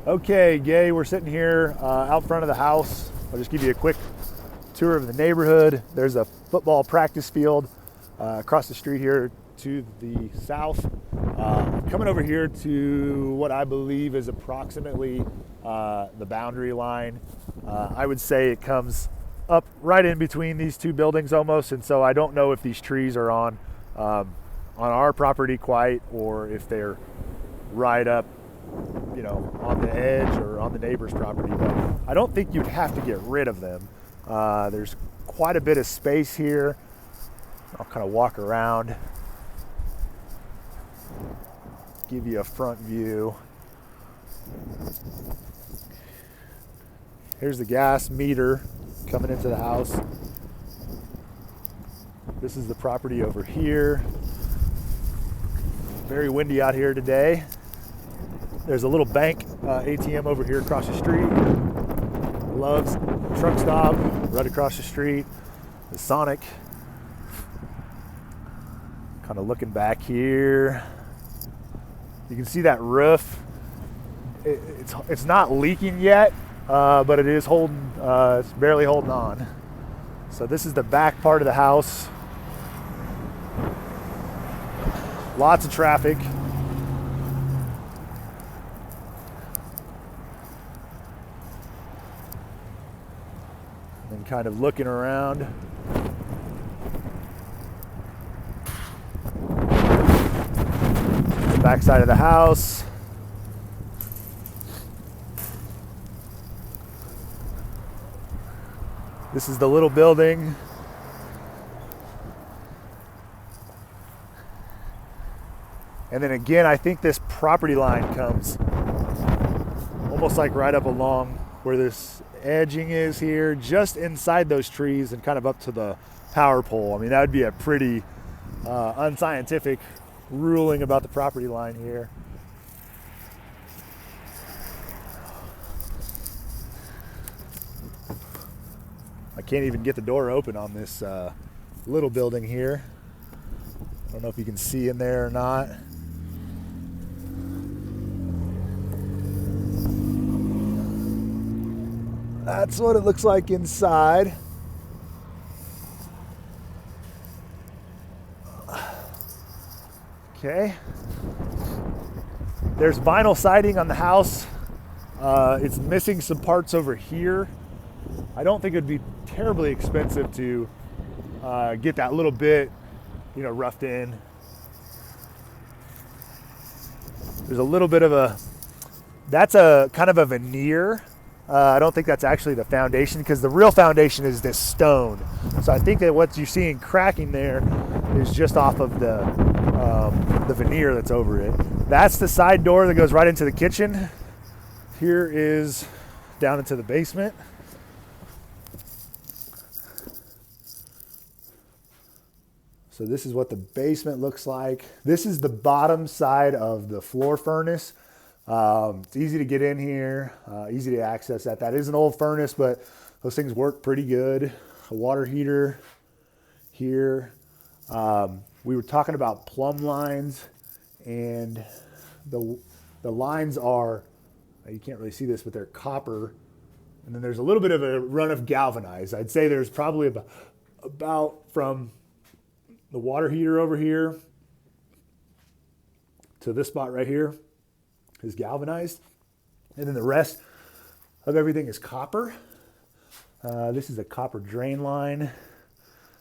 Okay, Gay, we're sitting here out front of the house. I'll just give you a quick tour of the neighborhood. There's a football practice field across the street here to the south. Coming over here to what I believe is approximately the boundary line. I would say it comes up right in between these two buildings almost, and so I don't know if these trees are on our property quite, or if they're right up, you know, on the edge or on the neighbor's property, but I don't think you'd have to get rid of them. There's quite a bit of space here. I'll kind of walk around, give you a front view. Here's the gas meter coming into the house. This is the property over here. Very windy out here today. There's a little bank ATM over here across the street. Love's truck stop right across the street. The Sonic. Kind of looking back here. You can see that roof. It's not leaking yet, but it is holding. It's barely holding on. So this is the back part of the house. Lots of traffic. And kind of looking around. The back side of the house. This is the little building. And then again, I think this property line comes almost like right up along where this edging is here, just inside those trees and kind of up to the power pole. I mean, that would be a pretty unscientific ruling about the property line here. I can't even get the door open on this little building here. I don't know if you can see in there or not. That's what it looks like inside. Okay. There's vinyl siding on the house. It's missing some parts over here. I don't think it'd be terribly expensive to get that little bit, you know, roughed in. There's a little bit of that's a kind of a veneer. I don't think that's actually the foundation, because the real foundation is this stone. So I think that what you're seeing cracking there is just off of the veneer that's over it. That's the side door that goes right into the kitchen. Here is down into the basement. So this is what the basement looks like. This is the bottom side of the floor furnace. It's easy to get in here, easy to access that. That is an old furnace, but those things work pretty good. A water heater here. We were talking about plumb lines, and the lines are, you can't really see this, but they're copper. And then there's a little bit of a run of galvanized. I'd say there's probably about from the water heater over here to this spot right here is galvanized. And then the rest of everything is copper. This is a copper drain line.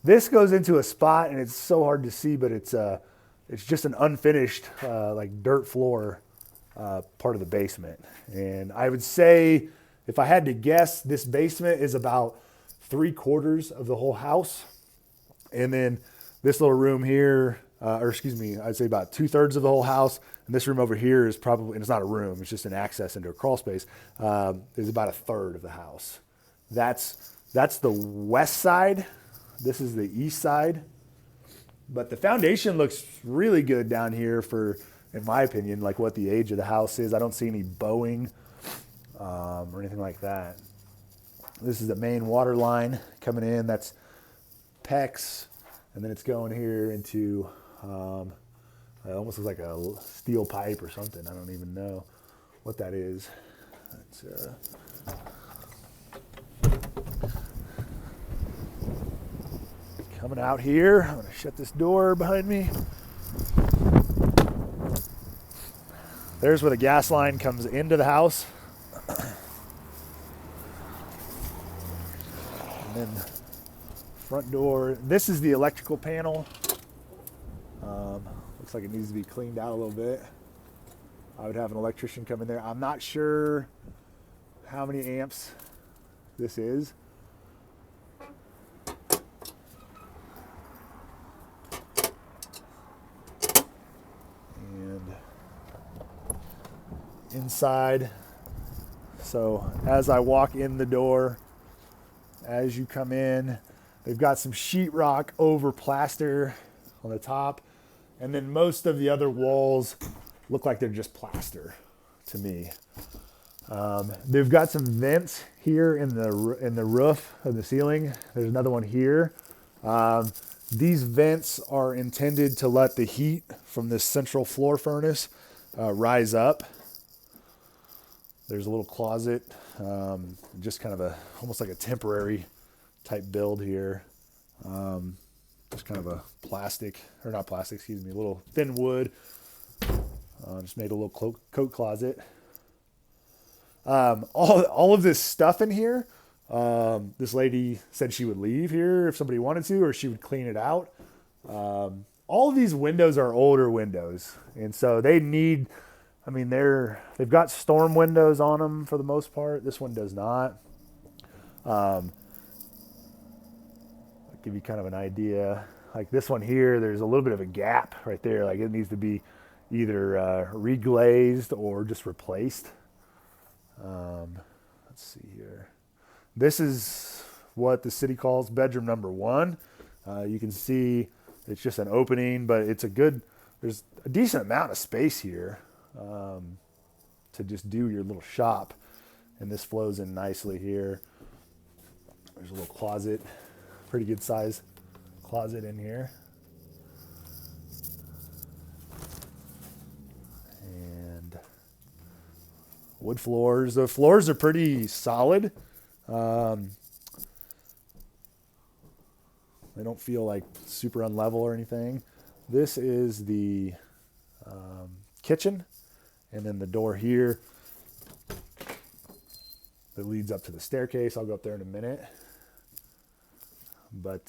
This goes into a spot, and it's so hard to see, but it's just an unfinished like dirt floor part of the basement. And I would say, if I had to guess, this basement is about 3/4 of the whole house. And then this little room here, I'd say about 2/3 of the whole house. And this room over here is probably, and it's not a room, it's just an access into a crawl space, is about 1/3 of the house. That's the west side. This is the east side. But the foundation looks really good down here for, in my opinion, like what the age of the house is. I don't see any bowing or anything like that. This is the main water line coming in. That's PEX. And then it's going here into, it almost looks like a steel pipe or something. I don't even know what that is. Coming out here, I'm going to shut this door behind me. There's where the gas line comes into the house. And then front door. This is the electrical panel. Looks like it needs to be cleaned out a little bit. I would have an electrician come in there. I'm not sure how many amps this is. And inside, so as I walk in the door, as you come in, they've got some sheetrock over plaster on the top, and then most of the other walls look like they're just plaster to me. They've got some vents here in the roof of the ceiling. There's another one here. These vents are intended to let the heat from this central floor furnace rise up. There's a little closet, just kind of almost like a temporary type build here. Just kind of a a little thin wood. Just made a little coat closet. All of this stuff in here, this lady said she would leave here if somebody wanted to, or she would clean it out. All of these windows are older windows, and so they've got storm windows on them for the most part. This one does not. I'll give you kind of an idea. Like this one here, there's a little bit of a gap right there. Like it needs to be either reglazed or just replaced. Let's see here. This is what the city calls bedroom number 1. You can see it's just an opening, but there's a decent amount of space here to just do your little shop. And this flows in nicely here. There's a little closet, pretty good size closet in here. And wood floors. The floors are pretty solid. They don't feel like super unlevel or anything. This is the kitchen, and then the door here that leads up to the staircase. I'll go up there in a minute. But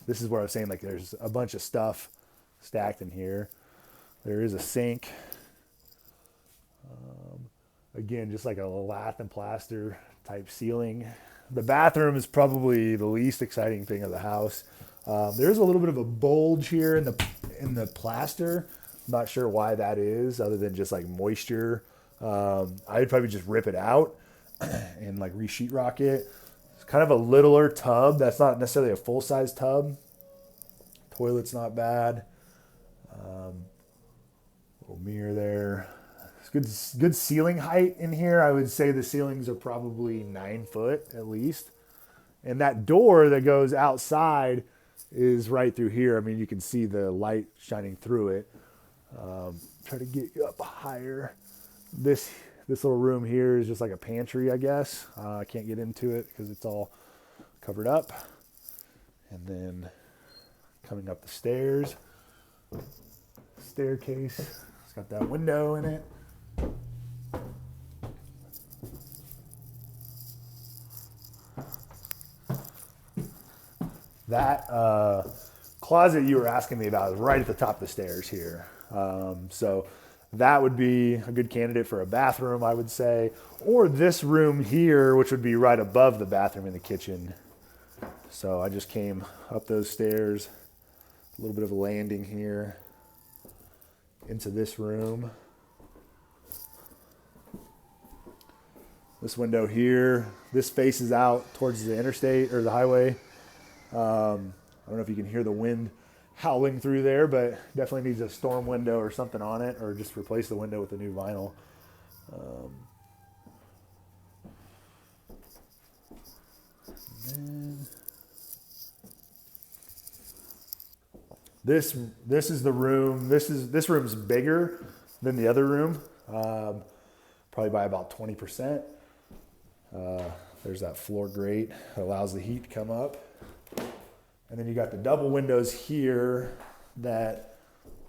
this is where I was saying, like, there's a bunch of stuff stacked in here. There is a sink. Again, just like a lath and plaster type ceiling. The bathroom is probably the least exciting thing of the house. There's a little bit of a bulge here in the plaster. I'm not sure why that is, other than just like moisture. I'd probably just rip it out and like re-sheetrock it. It's kind of a littler tub. That's not necessarily a full-size tub. Toilet's not bad. Little mirror there. It's good ceiling height in here. I would say the ceilings are probably 9 foot at least. And that door that goes outside is right through here. I mean, you can see the light shining through it. Try to get you up higher. This little room here is just like a pantry, I guess. I can't get into it because it's all covered up. And then coming up the stairs, staircase. It's got that window in it. That closet you were asking me about is right at the top of the stairs here. So that would be a good candidate for a bathroom, I would say. Or this room here, which would be right above the bathroom in the kitchen. So I just came up those stairs, a little bit of a landing here into this room. This window here, this faces out towards the interstate or the highway. I don't know if you can hear the wind howling through there, but definitely needs a storm window or something on it, or just replace the window with a new vinyl. This is the room. This room's bigger than the other room, probably by about 20%. There's that floor grate that allows the heat to come up. And then you got the double windows here that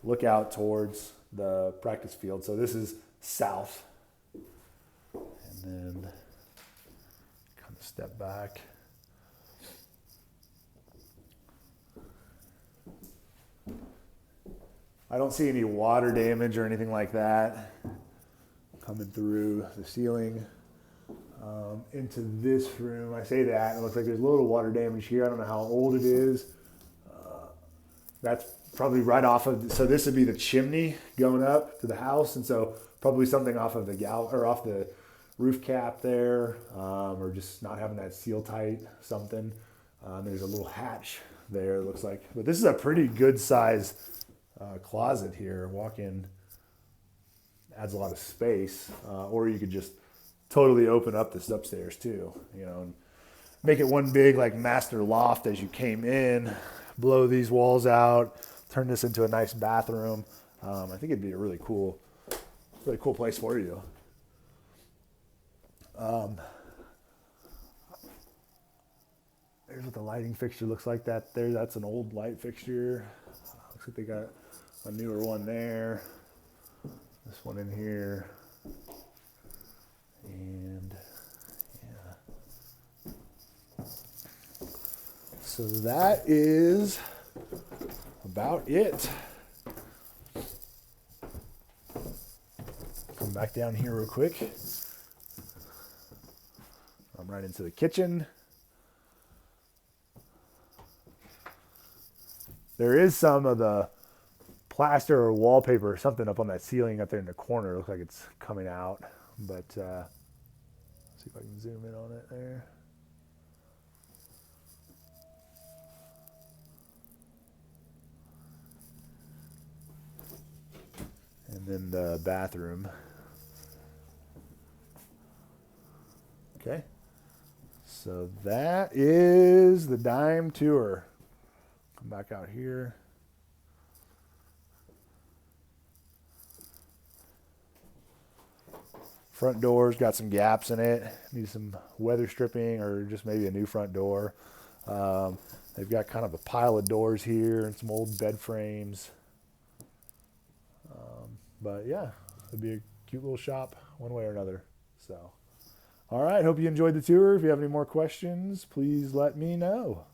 look out towards the practice field. So this is south. And then kind of step back. I don't see any water damage or anything like that coming through the ceiling into this room. I say that, and it looks like there's a little water damage here. I don't know how old it is. That's probably right off of, so this would be the chimney going up to the house, and so probably something off of the off the roof cap there, or just not having that seal tight, something. There's a little hatch there, it looks like. But this is a pretty good size closet here. Walk in, adds a lot of space, or you could just totally open up this upstairs too, you know, and make it one big like master loft as you came in, blow these walls out, turn this into a nice bathroom. I think it'd be a really cool place for you. There's what the lighting fixture looks like. That there, that's an old light fixture. Looks like they got a newer one there. This one in here. And yeah. So that is about it. Come back down here real quick. I'm right into the kitchen. There is some of the plaster or wallpaper or something up on that ceiling up there in the corner. It looks like it's coming out, but see if I can zoom in on it there. And then the bathroom. Okay. So that is the dime tour. Come back out here. Front door's got some gaps in it. Needs some weather stripping or just maybe a new front door. They've got kind of a pile of doors here and some old bed frames. But yeah, it'd be a cute little shop one way or another. So, all right, hope you enjoyed the tour. If you have any more questions, please let me know.